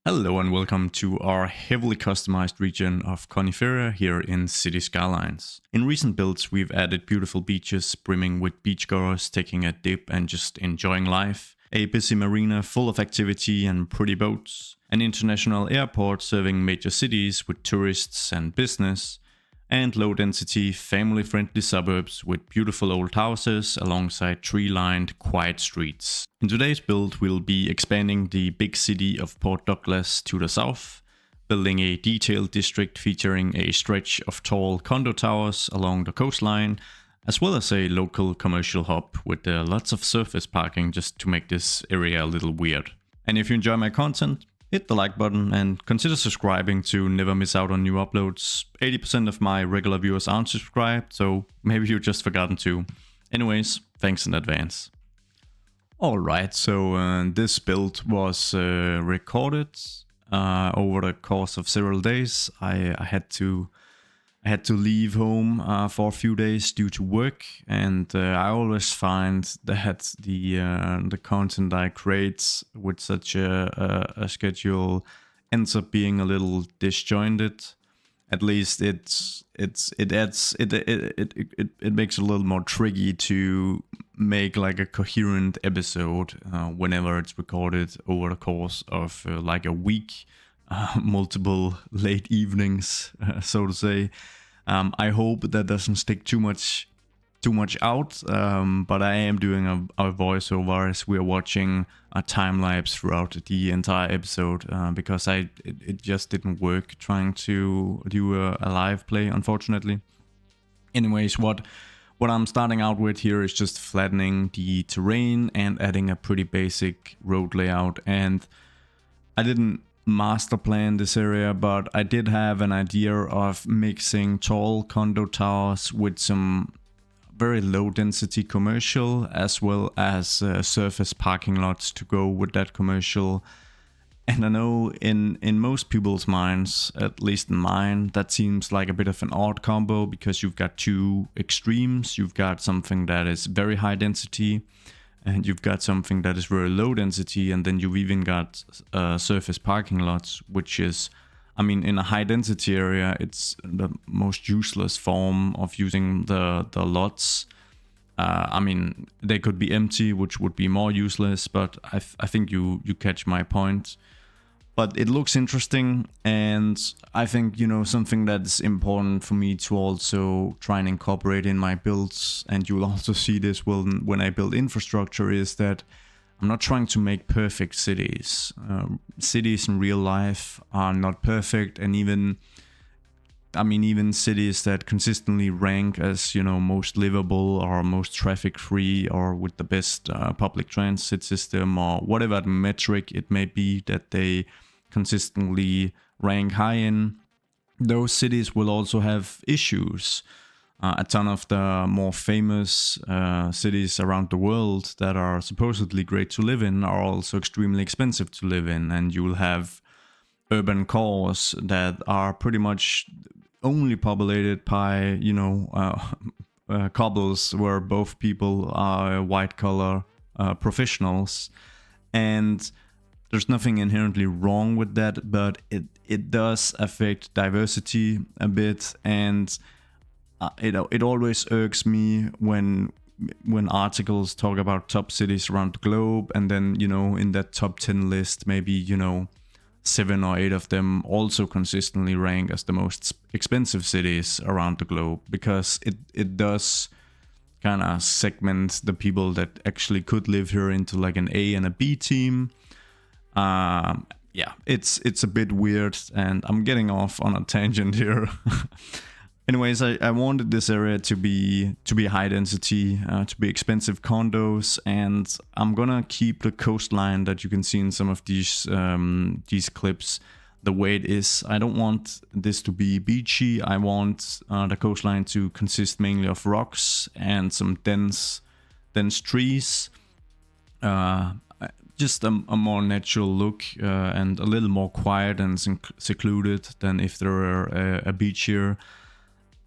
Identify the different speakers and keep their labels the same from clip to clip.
Speaker 1: Hello and welcome to our heavily customized region of Coniferia here in Cities Skylines. In recent builds we've added beautiful beaches brimming with beachgoers taking a dip and just enjoying life, a busy marina full of activity and pretty boats, an international airport serving major cities with tourists and business, and low-density, family-friendly suburbs with beautiful old houses alongside tree-lined, quiet streets. In today's build, we'll be expanding the big city of Port Douglas to the south, building a detailed district featuring a stretch of tall condo towers along the coastline, as well as a local commercial hub with lots of surface parking just to make this area a little weird. And if you enjoy my content, hit the like button and consider subscribing to never miss out on new uploads. 80% of my regular viewers aren't subscribed, so maybe you've just forgotten to. Anyways, thanks in advance. Alright, so this build was recorded over the course of several days. I had to leave home for a few days due to work, and I always find that the content I create with such a schedule ends up being a little disjointed. At least it makes it a little more tricky to make like a coherent episode whenever it's recorded over the course of like a week. Multiple late evenings, so to say. I hope that doesn't stick too much out, but I am doing a voiceover as we're watching a time lapse throughout the entire episode because it just didn't work trying to do a live play, unfortunately. Anyways, what I'm starting out with here is just flattening the terrain and adding a pretty basic road layout. And I didn't master plan this area, but I did have an idea of mixing tall condo towers with some very low density commercial, as well as surface parking lots to go with that commercial. And I know in most people's minds, at least in mine, that seems like a bit of an odd combo because you've got two extremes. You've got something that is very high density, and you've got something that is very low density, and then you've even got surface parking lots, which is, I mean, in a high density area, it's the most useless form of using the lots. I mean, they could be empty, which would be more useless, but I think you catch my point. But it looks interesting, and I think, you know, something that's important for me to also try and incorporate in my builds, and you'll also see this when I build infrastructure, is that I'm not trying to make perfect cities. Cities in real life are not perfect, and even cities that consistently rank as, you know, most livable or most traffic free or with the best public transit system or whatever metric it may be that they consistently rank high in, those cities will also have issues. A ton of the more famous cities around the world that are supposedly great to live in are also extremely expensive to live in, and you will have urban cores that are pretty much only populated by, you know, cobbles where both people are white collar professionals. And there's nothing inherently wrong with that, but it does affect diversity a bit, and it always irks me when articles talk about top cities around the globe, and then, you know, in that top 10 list, maybe, you know, 7 or 8 of them also consistently rank as the most expensive cities around the globe, because it does kind of segment the people that actually could live here into like an A and a B team. Yeah, it's a bit weird, and I'm getting off on a tangent here. Anyways, I wanted this area to be high density, to be expensive condos, and I'm gonna keep the coastline that you can see in some of these clips the way it is. I don't want this to be beachy. I want the coastline to consist mainly of rocks and some dense trees. Just a more natural look and a little more quiet and secluded than if there were a beach here.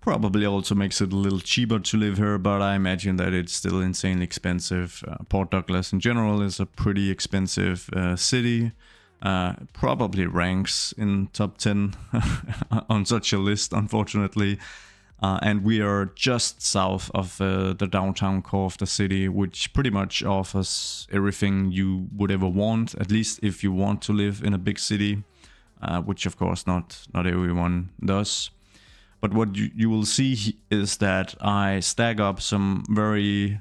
Speaker 1: Probably also makes it a little cheaper to live here, but I imagine that it's still insanely expensive. Port Douglas in general is a pretty expensive city. Probably ranks in top 10 on such a list, unfortunately. And we are just south of the downtown core of the city, which pretty much offers everything you would ever want, at least if you want to live in a big city, which of course not everyone does. But what you will see is that I stack up some very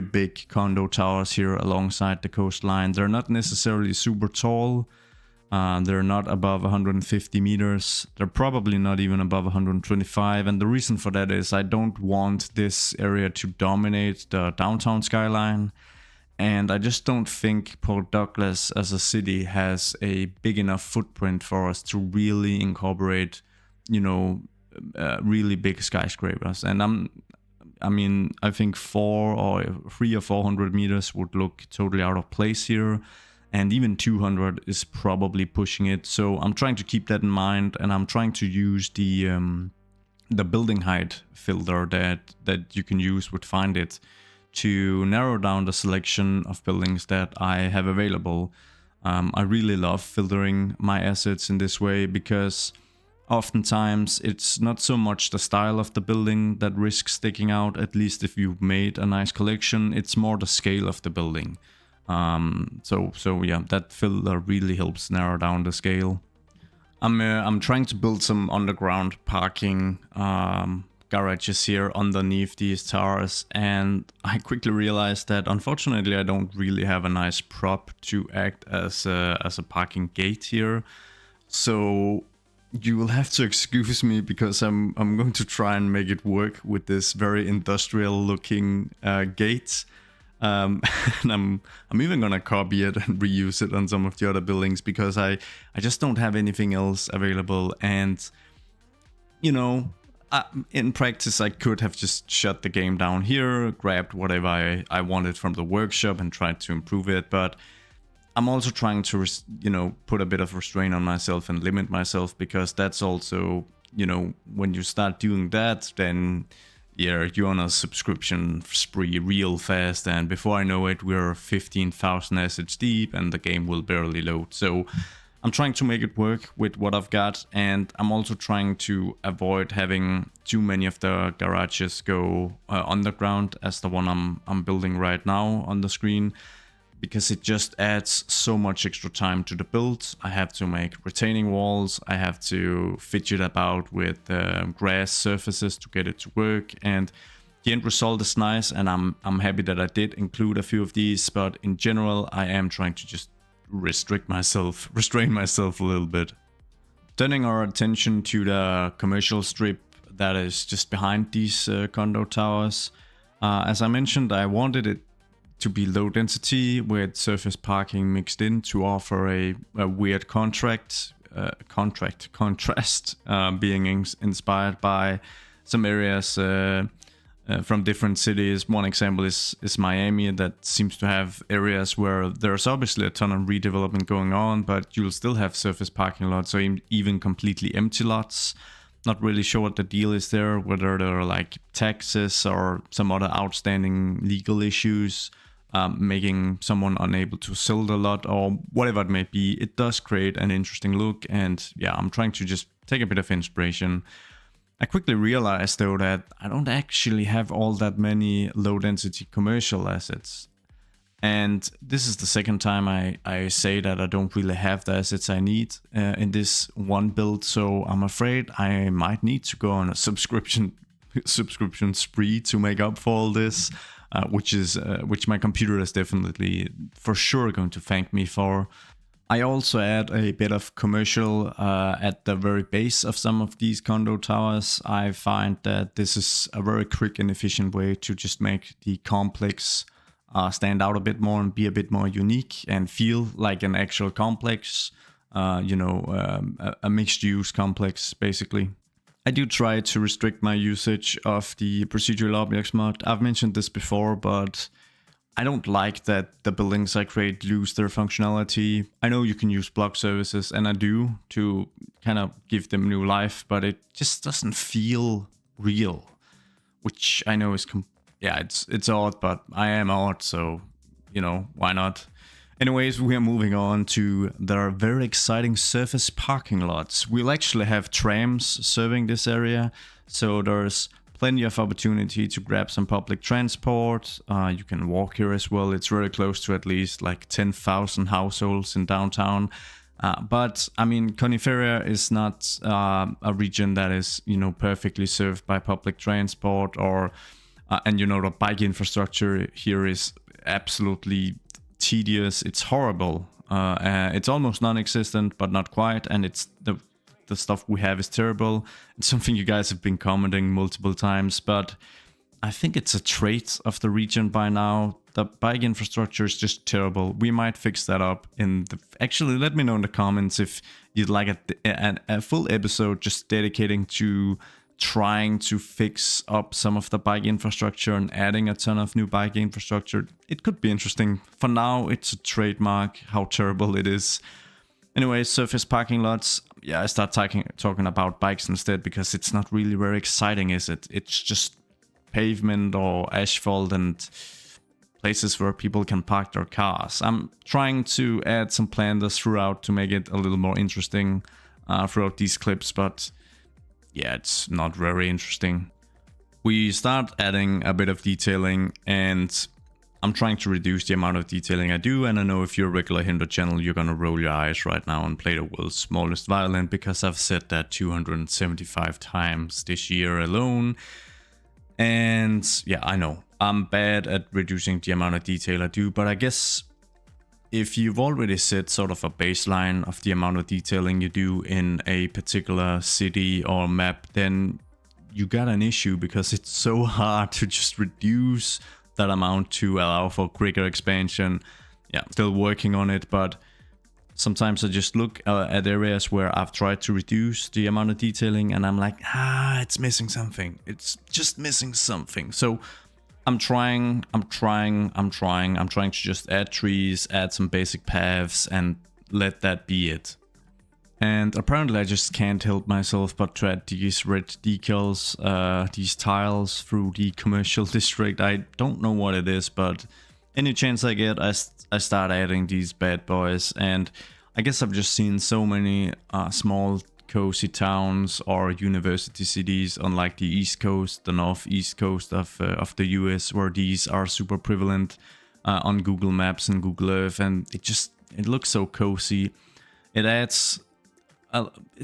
Speaker 1: big condo towers here alongside the coastline. They're not necessarily super tall. They're not above 150 meters. They're probably not even above 125. And the reason for that is I don't want this area to dominate the downtown skyline. And I just don't think Port Douglas as a city has a big enough footprint for us to really incorporate, really big skyscrapers. And I think 300 or 400 meters would look totally out of place here. And even 200 is probably pushing it. So I'm trying to keep that in mind, and I'm trying to use the building height filter that you can use with Find It to narrow down the selection of buildings that I have available. I really love filtering my assets in this way because oftentimes it's not so much the style of the building that risks sticking out, at least if you've made a nice collection. It's more the scale of the building. So yeah, that filter really helps narrow down the scale. I'm trying to build some underground parking garages here underneath these towers, and I quickly realized that unfortunately I don't really have a nice prop to act as a parking gate here. So you will have to excuse me because I'm going to try and make it work with this very industrial looking gate. And I'm even gonna copy it and reuse it on some of the other buildings because I just don't have anything else available. And in practice I could have just shut the game down here, grabbed whatever I wanted from the workshop and tried to improve it. But I'm also trying to put a bit of restraint on myself and limit myself, because that's also when you start doing that, then you're on a subscription spree real fast, and before I know it, we're 15,000 assets deep and the game will barely load. So I'm trying to make it work with what I've got, and I'm also trying to avoid having too many of the garages go underground as the one I'm building right now on the screen, because it just adds so much extra time to the build. I have to make retaining walls, I have to fidget about with grass surfaces to get it to work, and the end result is nice, and I'm happy that I did include a few of these. But in general, I am trying to just restrain myself a little bit. Turning our attention to the commercial strip that is just behind these condo towers. As I mentioned, I wanted it to be low density with surface parking mixed in to offer a weird contrast, being inspired by some areas from different cities. One example is Miami, that seems to have areas where there's obviously a ton of redevelopment going on, but you'll still have surface parking lots, or even completely empty lots. Not really sure what the deal is there, whether there are like taxes or some other outstanding legal issues making someone unable to sell the lot, or whatever it may be. It does create an interesting look, and yeah, I'm trying to just take a bit of inspiration. I quickly realized though that I don't actually have all that many low density commercial assets, and this is the second time I say that I don't really have the assets I need in this one build. So I'm afraid I might need to go on a subscription spree to make up for all this. Which my computer is definitely for sure going to thank me for. I also add a bit of commercial at the very base of some of these condo towers. I find that this is a very quick and efficient way to just make the complex stand out a bit more and be a bit more unique and feel like an actual complex, a mixed use complex basically. I do try to restrict my usage of the procedural objects mod. I've mentioned this before, but I don't like that the buildings I create lose their functionality. I know you can use block services, and I do, to kind of give them new life, but it just doesn't feel real, which I know is it's odd, but I am odd, so why not? Anyways, we are moving on to the very exciting surface parking lots. We'll actually have trams serving this area, so there's plenty of opportunity to grab some public transport. You can walk here as well. It's very close to at least like 10,000 households in downtown. But I mean, Coniferia is not a region that is, perfectly served by public transport or, and the bike infrastructure here is absolutely tedious. It's horrible. It's almost non-existent, but not quite. And it's the stuff we have is terrible. It's something you guys have been commenting multiple times, but I think it's a trait of the region by now. The bike infrastructure is just terrible. We might fix that up actually, let me know in the comments if you'd like a full episode just dedicating to trying to fix up some of the bike infrastructure and adding a ton of new bike infrastructure. It could be interesting. For now, it's a trademark how terrible it is. Anyway, surface parking lots. Yeah, I start talking about bikes instead because it's not really very exciting, is it? It's just pavement or asphalt and places where people can park their cars. I'm trying to add some planters throughout to make it a little more interesting throughout these clips, but yeah, it's not very interesting. We start adding a bit of detailing, and I'm trying to reduce the amount of detailing I do, and I know if you're a regular here on the channel, you're gonna roll your eyes right now and play the world's smallest violin because I've said that 275 times this year alone. And yeah, I know I'm bad at reducing the amount of detail I do, but I guess if you've already set sort of a baseline of the amount of detailing you do in a particular city or map, then you got an issue because it's so hard to just reduce that amount to allow for quicker expansion. Yeah, still working on it, but sometimes I just look at areas where I've tried to reduce the amount of detailing and I'm like, it's missing something. It's just missing something. So I'm trying to just add trees, add some basic paths and let that be it. And apparently I just can't help myself but to add these red decals, these tiles through the commercial district. I don't know what it is, but any chance I get, I start adding these bad boys. And I guess I've just seen so many small cozy towns or university cities on like the East Coast, the Northeast Coast of the US, where these are super prevalent on Google Maps and Google Earth, and it looks so cozy. It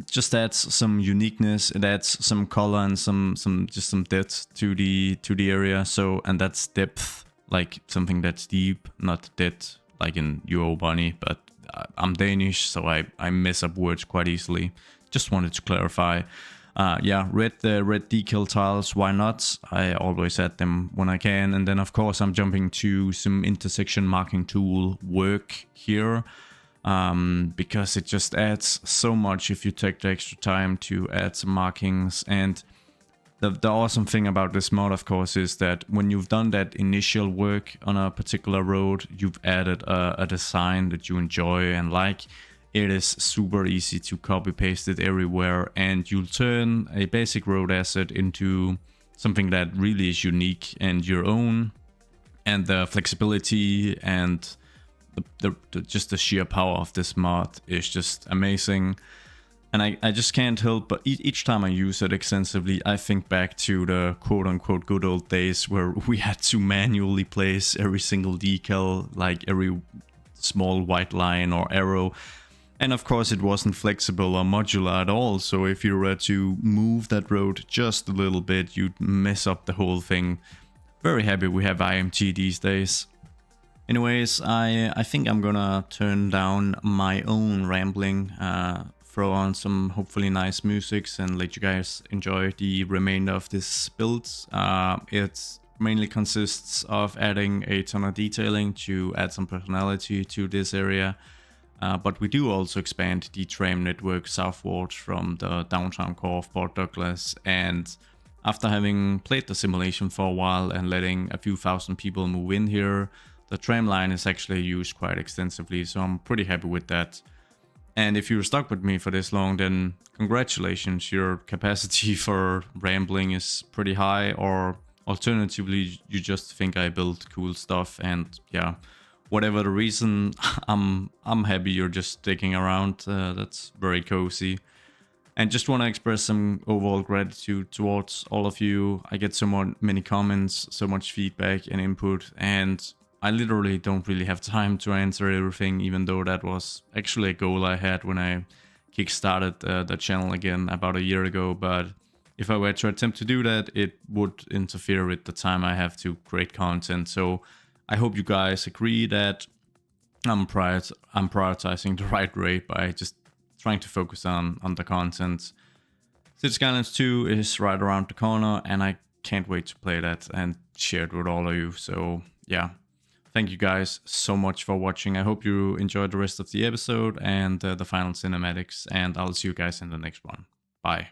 Speaker 1: just adds some uniqueness. It adds some color and some depth to the area. So, and that's depth, like something that's deep, not depth like in Euro Bunny. But I'm Danish, so I mess up words quite easily. Just wanted to clarify. Yeah, red decal tiles, why not? I always add them when I can. And then of course I'm jumping to some intersection marking tool work here, because it just adds so much if you take the extra time to add some markings. And the awesome thing about this mod, of course, is that when you've done that initial work on a particular road, you've added a design that you enjoy and like. It is super easy to copy paste it everywhere, and you'll turn a basic road asset into something that really is unique and your own. And the flexibility and just the sheer power of this mod is just amazing. And I just can't help but each time I use it extensively, I think back to the quote-unquote good old days where we had to manually place every single decal, like every small white line or arrow. And of course it wasn't flexible or modular at all, so if you were to move that road just a little bit, you'd mess up the whole thing. Very happy we have IMT these days. Anyways, I think I'm gonna turn down my own rambling, throw on some hopefully nice musics and let you guys enjoy the remainder of this build. It mainly consists of adding a ton of detailing to add some personality to this area. But we do also expand the tram network southward from the downtown core of Port Douglas. And after having played the simulation for a while and letting a few thousand people move in here, the tram line is actually used quite extensively. So I'm pretty happy with that. And if you're stuck with me for this long, then congratulations, your capacity for rambling is pretty high. Or alternatively, you just think I build cool stuff, and yeah, whatever the reason, I'm happy you're just sticking around. That's very cozy. And just want to express some overall gratitude towards all of you. I get many comments, so much feedback and input, and I literally don't really have time to answer everything, even though that was actually a goal I had when I kickstarted the channel again about a year ago. But if I were to attempt to do that, it would interfere with the time I have to create content. So I hope you guys agree that I'm prioritizing the right way by just trying to focus on the content. Cities Skylines 2 is right around the corner, and I can't wait to play that and share it with all of you. So yeah, thank you guys so much for watching. I hope you enjoyed the rest of the episode and the final cinematics, and I'll see you guys in the next one. Bye.